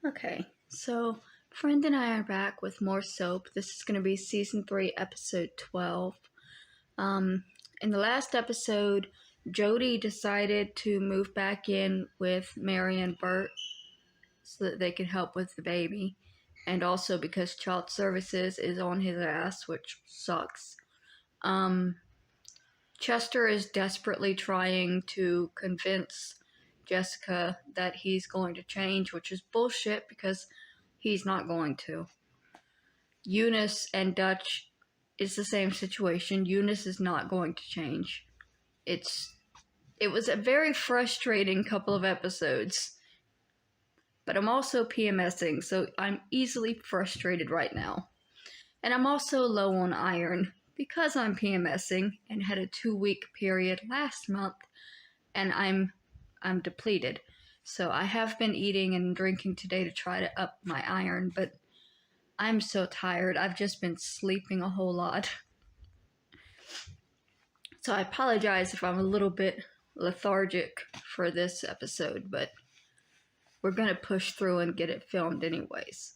Okay, so friend and I are back with more soap. This is going to be season 3, episode 12. In the last episode, Jody decided to move back in with Mary and Bert so that they can help with the baby, and also because child services is on his ass, which sucks. Chester is desperately trying to convince Jessica that he's going to change, which is bullshit because he's not going to. Eunice and Dutch is the same situation. Eunice is not going to change. It was a very frustrating couple of episodes. But I'm also PMSing, so I'm easily frustrated right now. And I'm also low on iron because I'm PMSing and had a 2-week period last month, and I'm depleted. So I have been eating and drinking today to try to up my iron, but I'm so tired. I've just been sleeping a whole lot. So I apologize if I'm a little bit lethargic for this episode, but we're going to push through and get it filmed anyways.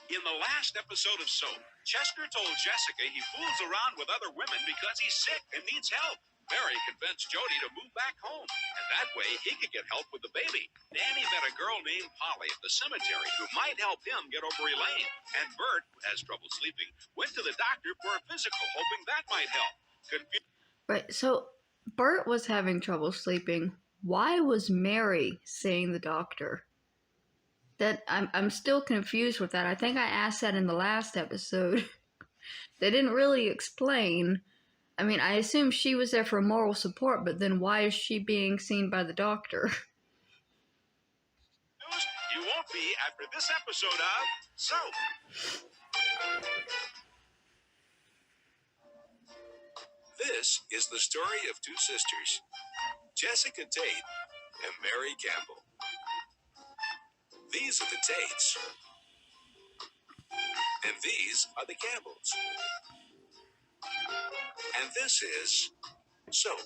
In the last episode of SOAP, Chester told Jessica he fools around with other women because he's sick and needs help. Mary convinced Jody to move back home, and that way he could get help with the baby. Danny met a girl named Polly at the cemetery who might help him get over Elaine. And Bert, who has trouble sleeping, went to the doctor for a physical, hoping that might help. Right, so Bert was having trouble sleeping. Why was Mary seeing the doctor? That I'm still confused with that. I think I asked that in the last episode. They didn't really explain. I mean, I assume she was there for moral support, but then why is she being seen by the doctor? You won't be after this episode of SOAP. This is the story of two sisters, Jessica Tate and Mary Campbell. These are the Tates, and these are the Campbells. And this is SOAP.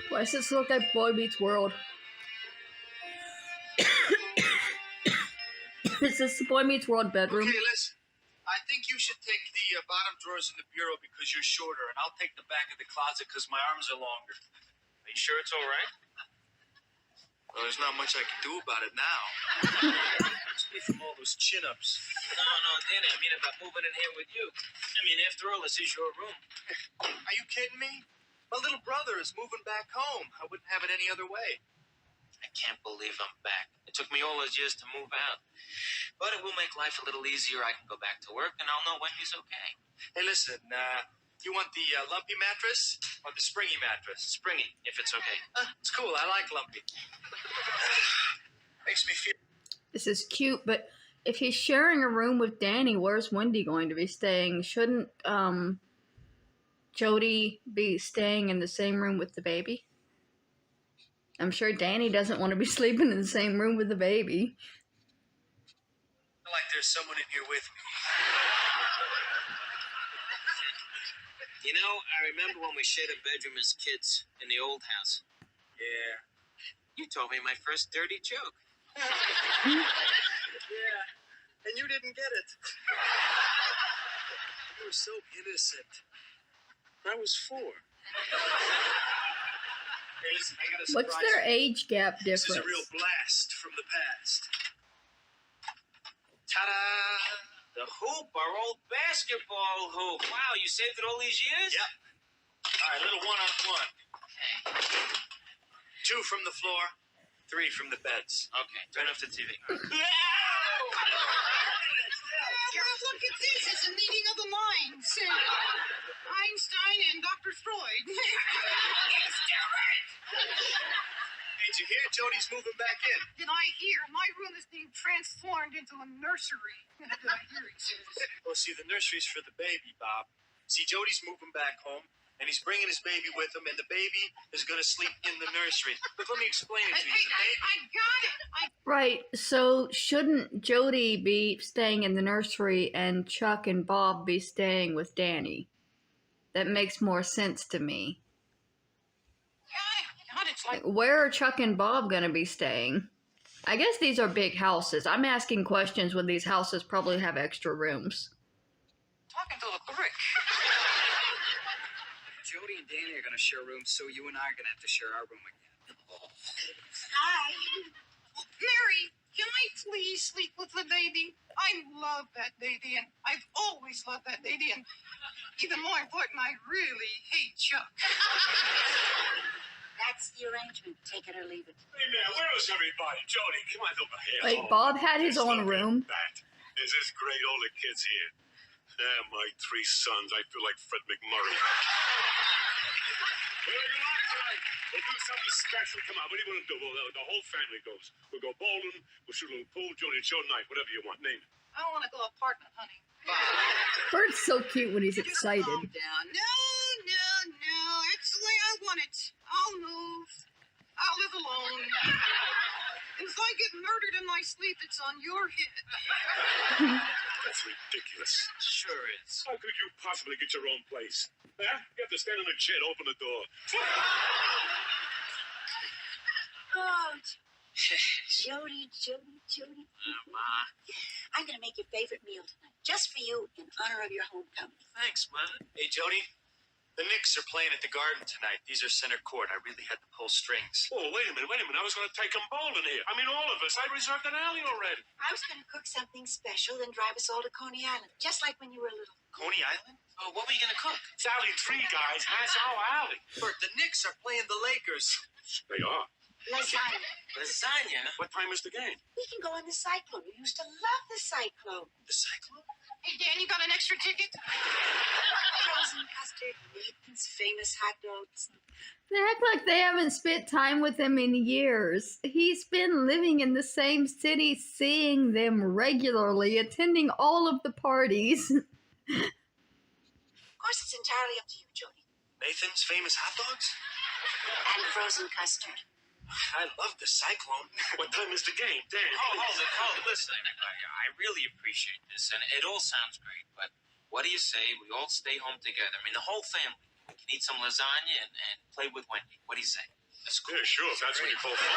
Why does this look like Boy Meets World? Is this the Boy Meets World bedroom? Okay, listen. I think you should take the bottom drawers in the bureau because you're shorter, and I'll take the back of the closet because my arms are longer. Are you sure it's all right? Well, there's not much I can do about it now. Must be from all those chin-ups. No, Danny, I mean about moving in here with you. I mean, after all, this is your room. Are you kidding me? My little brother is moving back home. I wouldn't have it any other way. I can't believe I'm back. It took me all those years to move out. But it will make life a little easier. I can go back to work, and I'll know when he's okay. Hey, listen, you want the lumpy mattress or the springy mattress? Springy, if it's okay. It's cool. I like lumpy. Makes me feel... This is cute, but if he's sharing a room with Danny, where's Wendy going to be staying? Shouldn't, Jody be staying in the same room with the baby? I'm sure Danny doesn't want to be sleeping in the same room with the baby. I feel like there's someone in here with me. You know, I remember when we shared a bedroom as kids in the old house. Yeah. You told me my first dirty joke. Yeah. And you didn't get it. You were so innocent. I was 4. Hey, listen, I got a surprise. What's their age gap difference? This is a real blast from the past. Ta-da! The hoop, our old basketball hoop. Wow, you saved it all these years? Yep. All right, little one-on-one. Okay. 2 from the floor, 3 from the beds. Okay, turn off the TV. Look at this. It's a meeting of the minds. Einstein and Dr. Freud. It's different. Hey, did you hear? Jody's moving back in. Did I hear? My room is being transformed into a nursery. Did I hear, he says. Well, see, the nursery's for the baby, Bob. See, Jody's moving back home, and he's bringing his baby with him, and the baby is going to sleep in the nursery. Look, let me explain it to you. The baby... I got it. Right, so shouldn't Jody be staying in the nursery and Chuck and Bob be staying with Danny? That makes more sense to me. God, it's like Where are Chuck and Bob gonna be staying? I guess these are big houses. I'm asking questions when these houses probably have extra rooms. talking to the brick. Jody and Danny are gonna share rooms, so you and I are gonna have to share our room again. Hi. Mary, can I please sleep with the baby? I love that baby, and I've always loved that baby, and even more important, I really hate Chuck. That's the arrangement. Take it or leave it. Hey, man, where is everybody? Jody, come on over here. Wait, Bob had his own room? This is great. All the kids here. My 3 sons. I feel like Fred McMurray. We're going out tonight. We'll do something special. Come on, what do you want to do? The whole family goes. We'll go bowling. We'll shoot a little pool. Jody, it's your night. Whatever you want. Name it. I want to go apartment hunting. Bert's so cute when he's excited. Calm down. No. That's the way I want it. I'll move. I'll live alone. And if I get murdered in my sleep, it's on your head. That's ridiculous. Sure is. How could you possibly get your own place? Huh? You have to stand on a chair to open the door. Oh, Jody. Ma. I'm going to make your favorite meal tonight, just for you, in honor of your homecoming. Thanks, Mother. Hey, Jody, the Knicks are playing at the Garden tonight. These are center court. I really had to pull strings. Oh, wait a minute. I was going to take them bowling here. I mean, all of us. I reserved an alley already. I was going to cook something special and drive us all to Coney Island, just like when you were little. Coney Island? Oh, what were you going to cook? It's alley 3, guys. That's our alley. Bert, the Knicks are playing the Lakers. They are. Lasagna. Lasagna? What time is the game? We can go on the Cyclone. You used to love the Cyclone. The Cyclone? Hey, Danny, got an extra ticket? Frozen custard, Nathan's famous hot dogs. They act like they haven't spent time with him in years. He's been living in the same city, seeing them regularly, attending all of the parties. Of course, it's entirely up to you, Jody. Nathan's famous hot dogs? And frozen custard. I love the Cyclone. What time is the game? Dan. Hold it. Listen, everybody. I really appreciate this, and it all sounds great, but what do you say we all stay home together? I mean, the whole family. We can eat some lasagna and play with Wendy. What do you say? That's cool. Yeah, sure. That's what you call fun.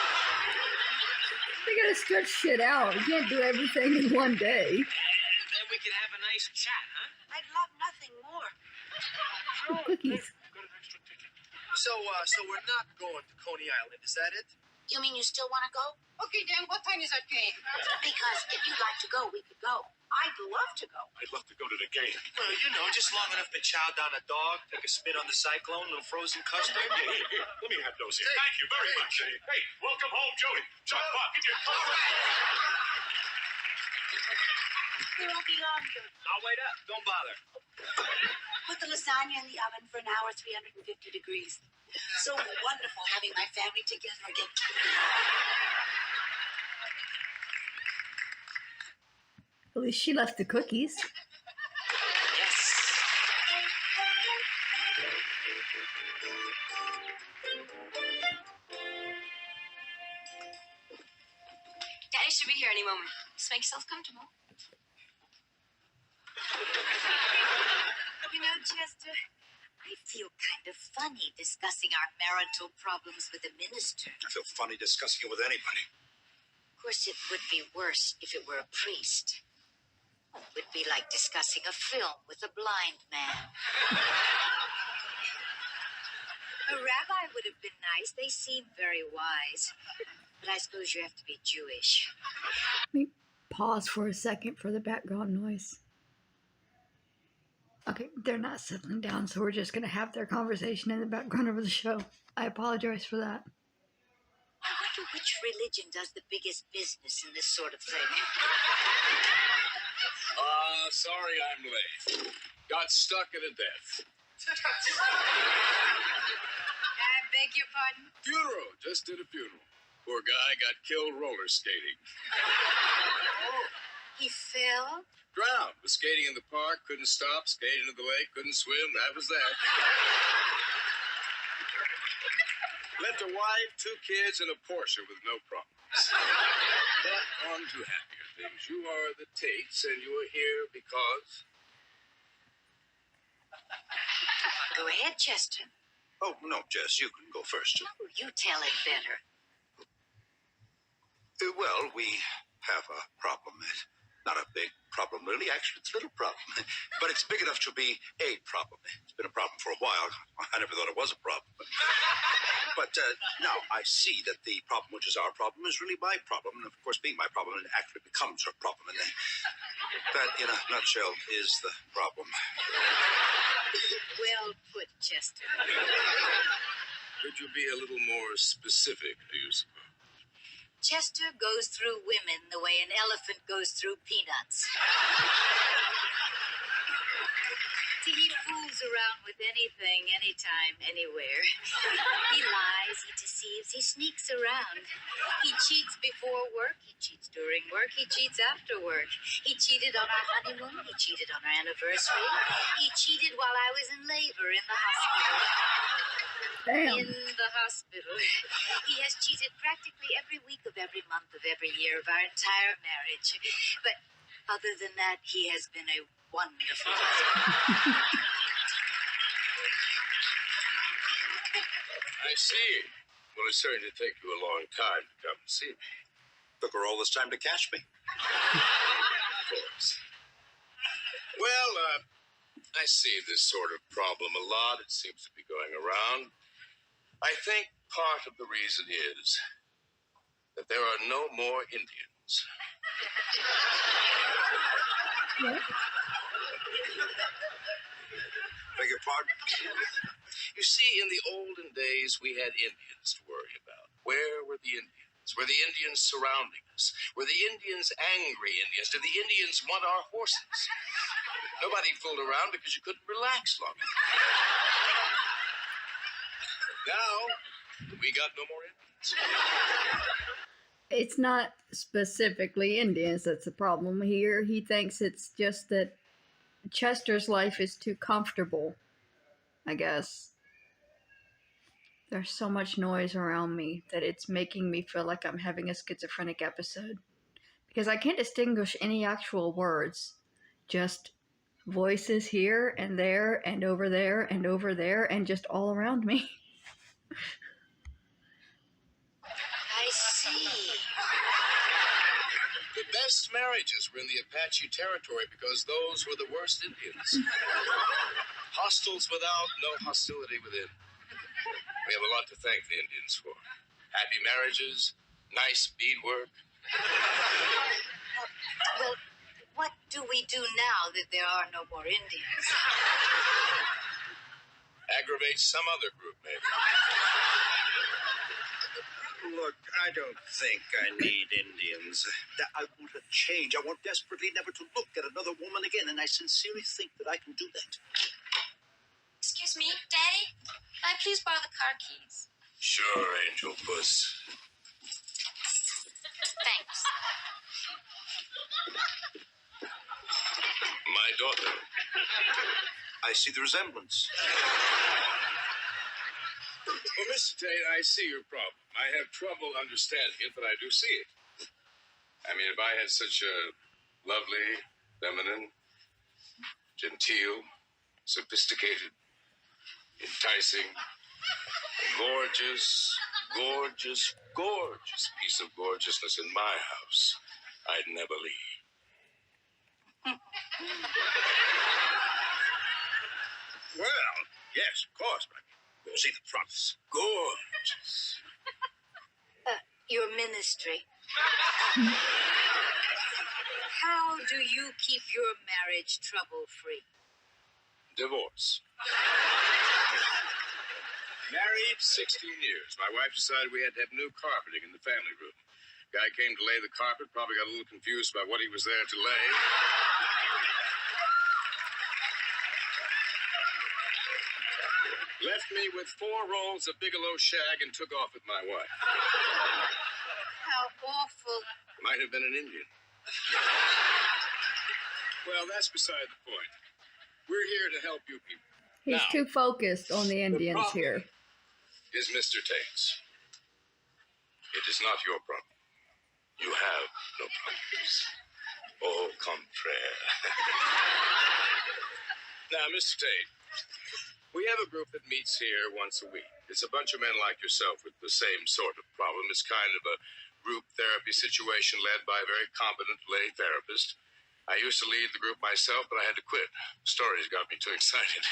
They gotta stretch shit out. You can't do everything in one day. And then we can have a nice chat, huh? I'd love nothing more. Cookies. So we're not going to Coney Island, is that it? You mean you still want to go? Okay, Dan, what time is that game? Because if you'd like to go, we could go. I'd love to go. I'd love to go to the game. Well, just long enough to chow down a dog, take a spin on the Cyclone, little frozen custard. Here. Let me have those here. Thank you very much. Hey, welcome home, Jody. Chuck, Bob, get your coat. We won't be long, Jody. I'll wait up. Don't bother. Put the lasagna in the oven for an hour, 350 degrees. So wonderful having my family together again. At least she left the cookies. Yes. Daddy should be here any moment. Just make yourself comfortable. You know, Chester, I feel kind of funny discussing our marital problems with a minister. I feel funny discussing it with anybody. Of course, it would be worse if it were a priest. It would be like discussing a film with a blind man. A rabbi would have been nice. They seem very wise. But I suppose you have to be Jewish. Let me pause for a second for the background noise. Okay, they're not settling down, so we're just going to have their conversation in the background of the show. I apologize for that. I wonder which religion does the biggest business in this sort of thing. Sorry I'm late. Got stuck at a death. I beg your pardon? Funeral. Just did a funeral. Poor guy got killed roller skating. He fell? Drowned. Was skating in the park, couldn't stop, skated into the lake, couldn't swim. That was that. Left a wife, 2 kids, and a Porsche with no problems. But on to happier things. You are the Tates, and you are here because... Go ahead, Chester. Oh, no, Jess, you can go first. Oh, you tell it better. Well, we have a problem. Not a big problem, really. Actually, it's a little problem. But it's big enough to be a problem. It's been a problem for a while. I never thought it was a problem. But now I see that the problem, which is our problem, is really my problem. And, of course, being my problem, it actually becomes her problem. And that, in a nutshell, is the problem. Well put, Chester. Could you be a little more specific, do you suppose? Chester goes through women the way an elephant goes through peanuts. He fools around with anything, anytime, anywhere. He lies, he deceives, he sneaks around. He cheats before work, he cheats during work, he cheats after work. He cheated on our honeymoon, he cheated on our anniversary. He cheated while I was in labor in the hospital. Damn. In the hospital. He has cheated practically every week of every month of every year of our entire marriage. But other than that, he has been a wonderful husband. I see. Well, it's starting to take you a long time to come and see me. Took her all this time to catch me. Of course. Well, I see this sort of problem a lot. It seems to be going around. I think part of the reason is that there are no more Indians. What? Beg your pardon? You see, in the olden days, we had Indians to worry about. Where were the Indians? Were the Indians surrounding us? Were the Indians angry Indians? Did the Indians want our horses? Nobody fooled around because you couldn't relax long enough. Now, we got no more Indians. It's not specifically Indians that's the problem here. He thinks it's just that Chester's life is too comfortable, I guess. There's so much noise around me that it's making me feel like I'm having a schizophrenic episode. Because I can't distinguish any actual words. Just voices here and there and over there and over there and just all around me. I see. The best marriages were in the Apache territory because those were the worst Indians. Hostiles without, no hostility within. We have a lot to thank the Indians for. Happy marriages, nice beadwork. Well, what do we do now that there are no more Indians? Aggravate some other group, maybe. Look, I don't think I need Indians. I want a change. I want desperately never to look at another woman again, and I sincerely think that I can do that. Excuse me, Daddy? Can I please borrow the car keys? Sure, Angel Puss. Thanks. My daughter. I see the resemblance. Well, Mr. Tate, I see your problem. I have trouble understanding it, but I do see it. I mean, if I had such a lovely, feminine, genteel, sophisticated, enticing, gorgeous piece of gorgeousness in my house, I'd never leave. Well, yes, of course, but you see the fronts. Gorgeous. Your ministry. How do you keep your marriage trouble-free? Divorce. Married 16 years. My wife decided we had to have new carpeting in the family room. Guy came to lay the carpet, probably got a little confused about what he was there to lay. Left me with 4 rolls of Bigelow shag and took off with my wife. How awful. Might have been an Indian. Well, that's beside the point. We're here to help you people. He's Now, too focused on the Indians problem here. is Mr. Tate's. It is not your problem. You have no problems. Au contraire. Now, Mr. Tate, we have a group that meets here once a week. It's a bunch of men like yourself with the same sort of problem. It's kind of a group therapy situation led by a very competent lay therapist. I used to lead the group myself, but I had to quit. Stories got me too excited.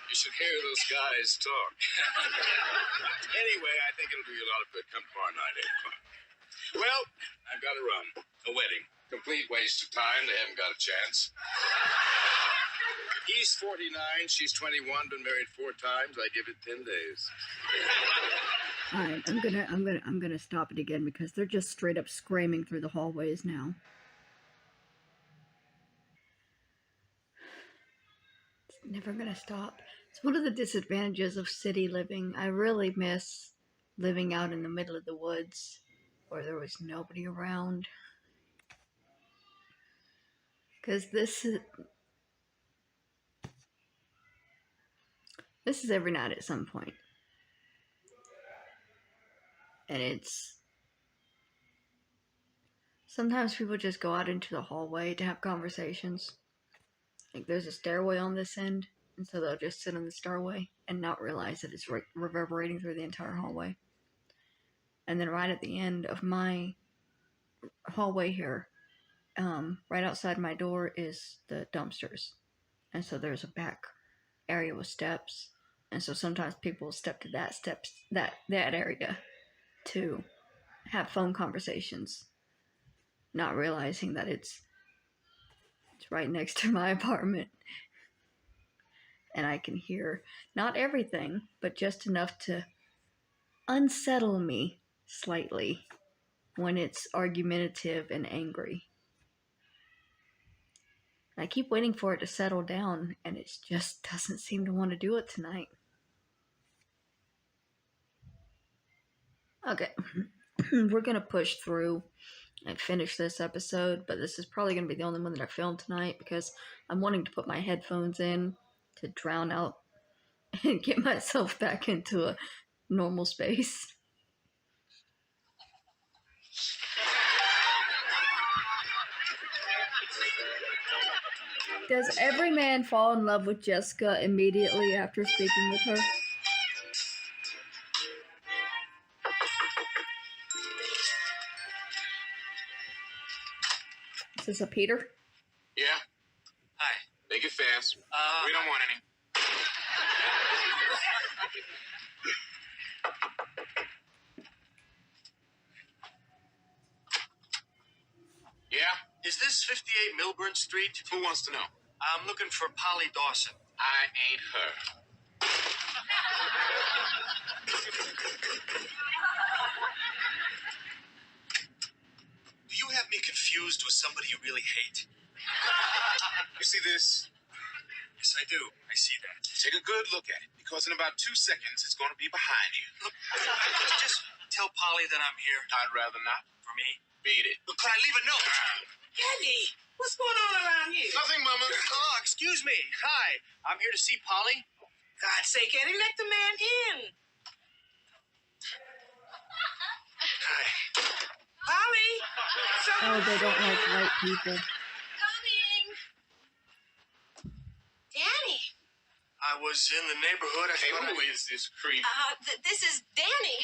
You should hear those guys talk. Anyway, I think it'll do you a lot of good. Come tomorrow night, 8 o'clock. Well, I've got to run. A wedding. Complete waste of time. They haven't got a chance. He's 49, she's 21, been married 4 times. I give it 10 days. Alright, I'm gonna stop it again because they're just straight up screaming through the hallways now. It's never gonna stop. It's one of the disadvantages of city living. I really miss living out in the middle of the woods where there was nobody around. Because this is every night at some point. And it's... Sometimes people just go out into the hallway to have conversations. Like there's a stairway on this end, and so they'll just sit on the stairway and not realize that it's reverberating through the entire hallway. And then right at the end of my hallway here, right outside my door is the dumpsters. And so there's a back area with steps. And so sometimes people will step to that area to have phone conversations, not realizing that it's right next to my apartment. And I can hear not everything, but just enough to unsettle me slightly when it's argumentative and angry. I keep waiting for it to settle down, and it just doesn't seem to want to do it tonight. Okay, we're going to push through and finish this episode, but this is probably going to be the only one that I film tonight because I'm wanting to put my headphones in to drown out and get myself back into a normal space. Does every man fall in love with Jessica immediately after speaking with her? Is this a Peter? Yeah? Hi. Make it fast. We don't want any. Yeah? Is this 58 Milburn Street? Who wants to know? I'm looking for Polly Dawson. I ain't her. Do you have me confused with somebody you really hate? You see this? Yes, I do. I see that. Take a good look at it, because in about 2 seconds, it's going to be behind you. Look, could you just tell Polly that I'm here? I'd rather not. For me? Beat it. Look, could I leave a note? Eddie, what's going on around here? Nothing, Mama. Oh, excuse me. Hi. I'm here to see Polly. God's sake, Eddie, let the man in. Hi. Polly! Oh, they don't like white people. Coming. Danny. I was in the neighborhood. Hey, who is this creep? This is Danny.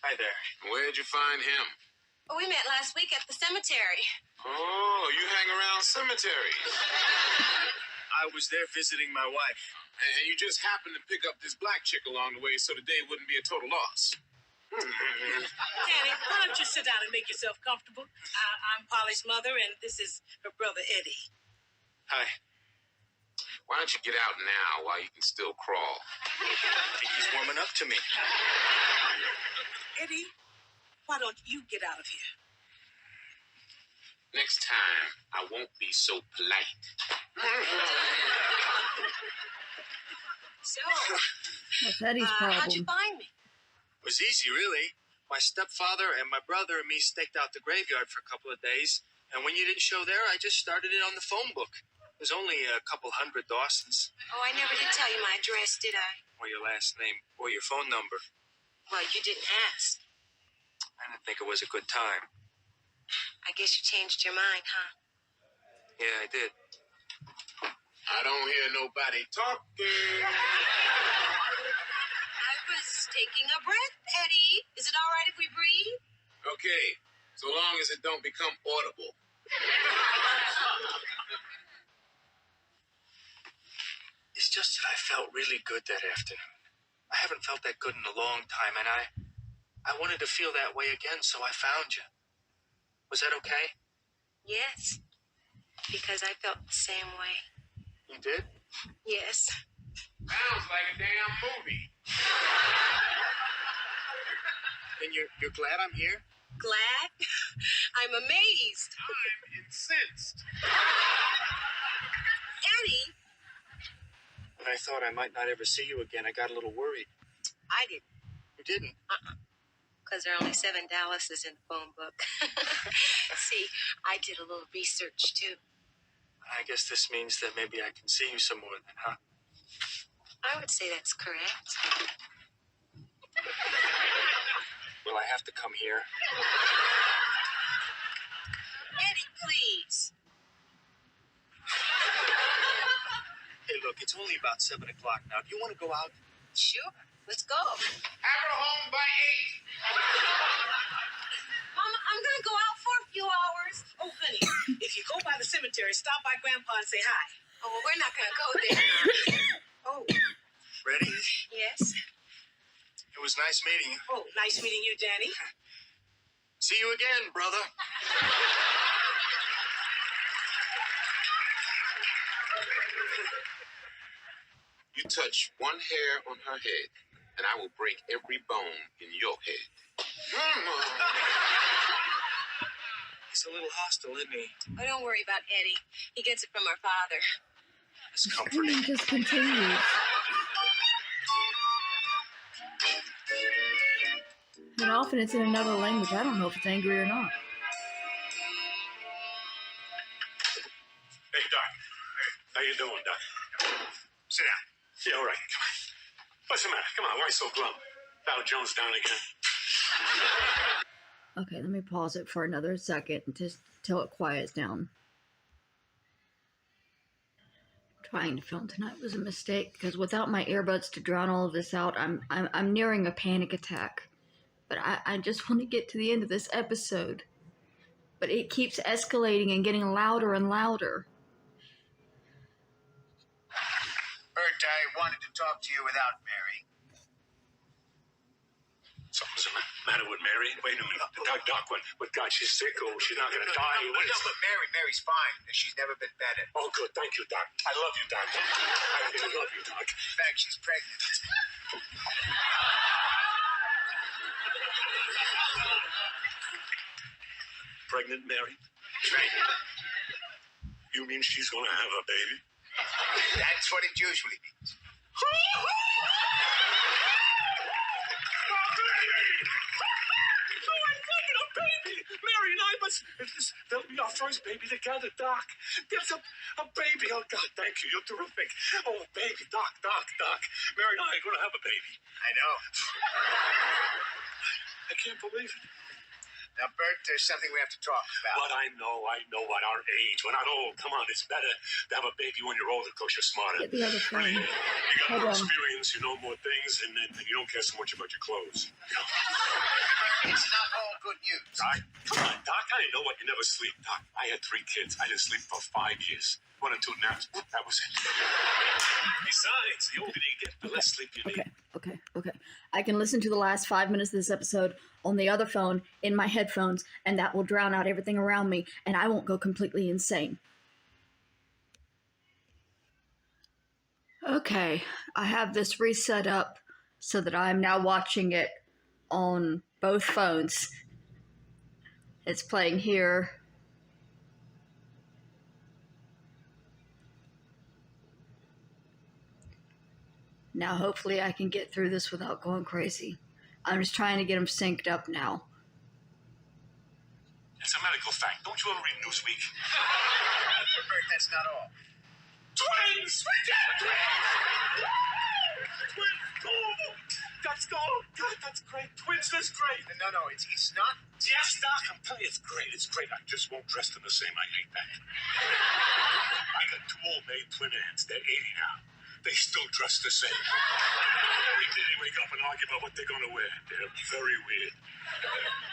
Hi there. Where'd you find him? We met last week at the cemetery. Oh, you hang around cemeteries. I was there visiting my wife. And you just happened to pick up this black chick along the way so the day wouldn't be a total loss. Danny, why don't you sit down and make yourself comfortable? I'm Polly's mother, and this is her brother, Eddie. Hi. Why don't you get out now while you can still crawl? I think he's warming up to me. Eddie, why don't you get out of here? Next time, I won't be so polite. So, What's Eddie's how'd you problem? find me? It was easy, really. My stepfather and my brother and me staked out the graveyard for a couple of days, and when you didn't show there, I just started it on the phone book. There's only a couple hundred Dawsons. Oh, I never did tell you my address, did I? Or your last name, or your phone number. Well, you didn't ask. I didn't think it was a good time. I guess you changed your mind, huh? Yeah, I did. I don't hear nobody talking. I was taking a breath, Eddie. Is it all right if we breathe? Okay, so long as it don't become audible. It's just that I felt really good that afternoon. I haven't felt that good in a long time, and I wanted to feel that way again, so I found you. Was that okay? Yes. Because I felt the same way. You did? Yes. Sounds like a damn movie. And you're glad I'm here? Glad? I'm amazed. I'm incensed. Eddie, When I thought I might not ever see you again, I got a little worried. I didn't. You didn't? Because there are only 7 Dallases in the phone book. See, I did a little research, too. I guess this means that maybe I can see you some more then, huh? I would say that's correct. Will I have to come here? Eddie, please. Hey, look, it's only about 7 o'clock now. Do you want to go out? Sure. Let's go. Have her home by 8. Mama, I'm going to go out for a few hours. Oh, honey, if you go by the cemetery, stop by Grandpa and say hi. Oh, well, we're not going to go there. Oh, Ready? Yes. It was nice meeting you. oh, nice meeting you, Danny. See you again, brother. You touch one hair on her head, and I will break every bone in your head. He's a little hostile, isn't he? Oh, don't worry about Eddie. He gets it from our father. It's Screaming comforting. just continues. And often it's in another language. I don't know if it's angry or not. Hey, Doc. How you doing, Doc? Sit down. Yeah, all right. Come on. What's the matter? Come on. Why so glum? Dow Jones down again. Okay, let me pause it for another second just till it quiets down. Trying to film tonight was a mistake because without my earbuds to drown all of this out, I'm nearing a panic attack. But I just want to get to the end of this episode. But it keeps escalating and getting louder and louder. Bert, I wanted to talk to you without Mary. Something's the matter with Mary? Wait a minute. Doc, what God, she's sick or she's not going to die? No, but Mary's fine. She's never been better. Oh, good. Thank you, Doc. I love you, Doc. I really love you, Doc. In fact, she's pregnant. Pregnant Mary? You mean she's going to have a baby? That's what it usually means. Mary and I that'll be our first baby together, Doc. There's a baby. Oh, God, thank you. You're terrific. Oh, baby, Doc. Mary and I are going to have a baby. I know. I can't believe it. Now, Bert, there's something we have to talk about. But I know at our age. We're not old. Come on, it's better to have a baby when you're older because you're smarter. Get the other phone. Really, you got more Hold on. experience, you know more things, and you don't care so much about your clothes. It's not all good news. Doc, come on, Doc. I know what you never sleep, Doc. I had 3 kids. I didn't sleep for 5 years. 1 or 2 naps. That was it. Besides, the older you get, the less sleep you need. Okay. I can listen to the last 5 minutes of this episode on the other phone in my headphones, and that will drown out everything around me, and I won't go completely insane. Okay, I have this reset up so that I'm now watching it on both phones. It's playing here. Now hopefully I can get through this without going crazy. I'm just trying to get them synced up now. It's a medical fact. Don't you ever read Newsweek? Bert, that's not all. Twins! We did it! Twins! Oh, that's gold! God, that's great. Twins, that's great. No, it's not. Yes, Doc, I'm telling you, it's great. It's great. I just won't dress them the same. I hate that. I got 2 old-maid twin aunts. They're 80 now. They still dress the same. Every day they wake up and argue about what they're going to wear. They're very weird.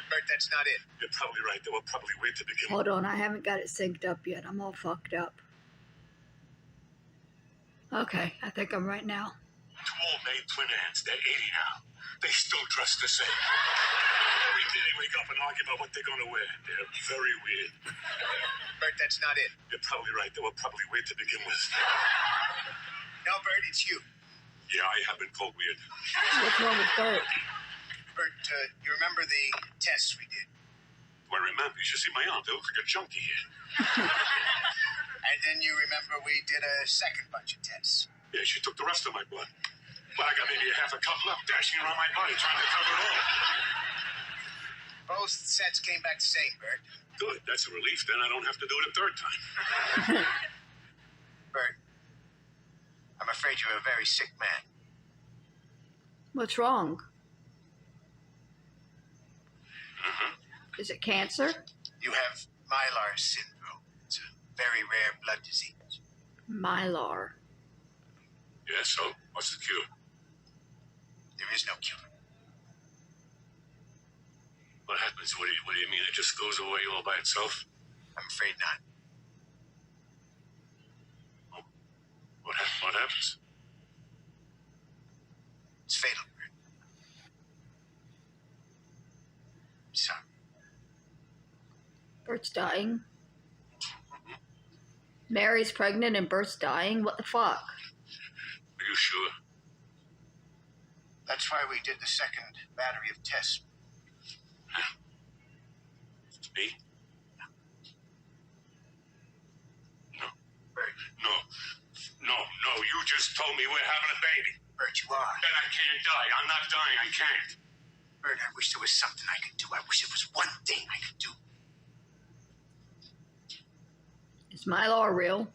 Bert, that's not it. You're probably right. They were probably weird to begin with. Hold on, I haven't got it synced up yet. I'm all fucked up. Okay, I think I'm right now. 2 old-maid twin aunts. They're 80 now. They still dress the same. Every day they wake up and argue about what they're going to wear. They're very weird. Bert, that's not it. You're probably right. They were probably weird to begin with. No, Bert, it's you. Yeah, I have been called weird. What's wrong with Bert? Bert, you remember the tests we did? Do I remember? You should see my arm. They look like a junkie here. And then you remember we did a second bunch of tests. Yeah, she took the rest of my blood. But I got maybe a half a cup left dashing around my body trying to cover it all. Both sets came back the same, Bert. Good. That's a relief. Then I don't have to do it a third time. Bert, I'm afraid you're a very sick man. What's wrong? Mm-hmm. Is it cancer? You have Mylar syndrome. It's a very rare blood disease. Mylar. Yeah, so? What's the cure? There is no cure. What happens? What do you mean? It just goes away all by itself? I'm afraid not. Oh. What happens? It's fatal, Bert. Sorry. Bert's dying. Mary's pregnant and Bert's dying? What the fuck? Are you sure? That's why we did the second battery of tests. Me? No. Bert. No. You just told me we're having a baby. Bert, you are. Then I can't die. I'm not dying. I can't. Bert, I wish there was something I could do. I wish there was one thing I could do. Is Mylar real?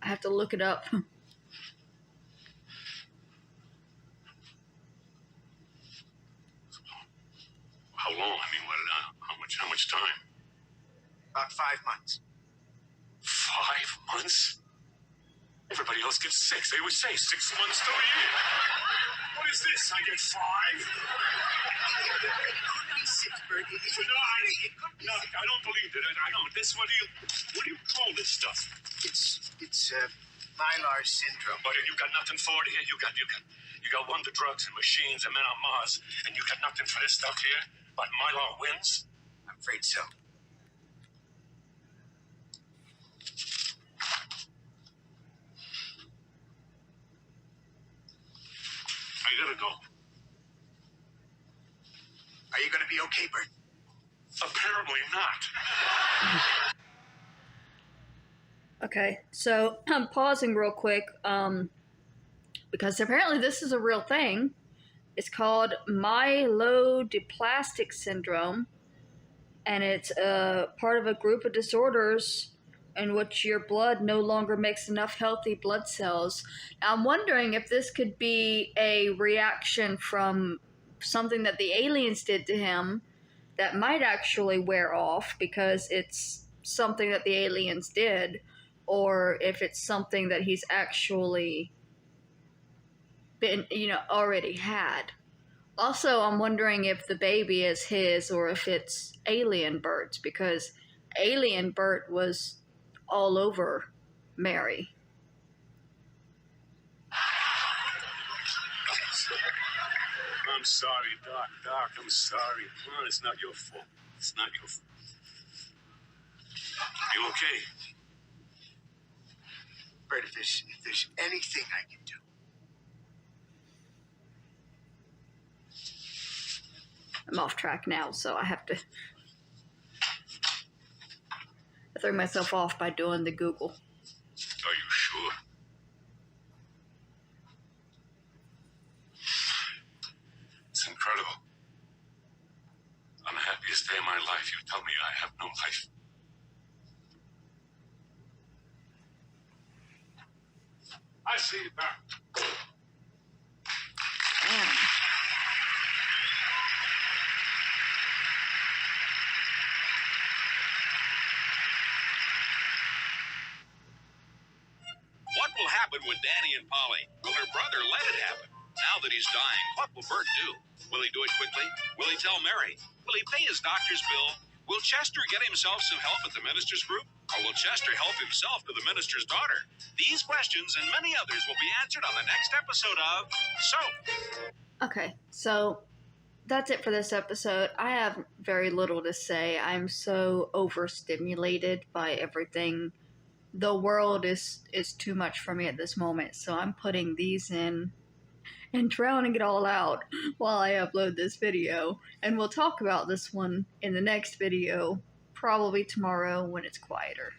I have to look it up. How long? I mean, how much time? About 5 months. 5 months? Everybody else gets 6. They would say 6 months to a year. What is this? I get 5? It could be 6, Bert. No, I don't believe it. I don't. What do you call this stuff? It's Mylar syndrome. But you got nothing for it here. You got wonder drugs and machines and men on Mars, and you got nothing for this stuff here. But Mylar wins. I'm afraid so. I gotta go. Are you going to be okay, Bert? Apparently not. Okay, so I'm pausing real quick because apparently this is a real thing. It's called myelodysplastic syndrome, and it's part of a group of disorders in which your blood no longer makes enough healthy blood cells. Now, I'm wondering if this could be a reaction from something that the aliens did to him that might actually wear off because it's something that the aliens did, or if it's something that he's actually been, already had. Also, I'm wondering if the baby is his or if it's alien Bert's, because alien Bert was all over Mary. I'm sorry, Doc, I'm sorry. No, it's not your fault. It's not your fault. You okay? Bert, if there's anything I can do. I'm off track now, so I have to... I threw myself off by doing the Google. Are you sure? It's incredible. this day of my life, you tell me I have no life. I see it now. What will happen with Danny and Polly? Will her brother let it happen? Now that he's dying, what will Bert do? Will he do it quickly? Will he tell Mary? Will he pay his doctor's bill? Will Chester get himself some help at the minister's group? Or will Chester help himself to the minister's daughter? These questions and many others will be answered on the next episode of SOAP. Okay, so that's it for this episode. I have very little to say. I'm so overstimulated by everything. The world is too much for me at this moment, so I'm putting these in and drowning it all out while I upload this video. And we'll talk about this one in the next video, probably tomorrow when it's quieter.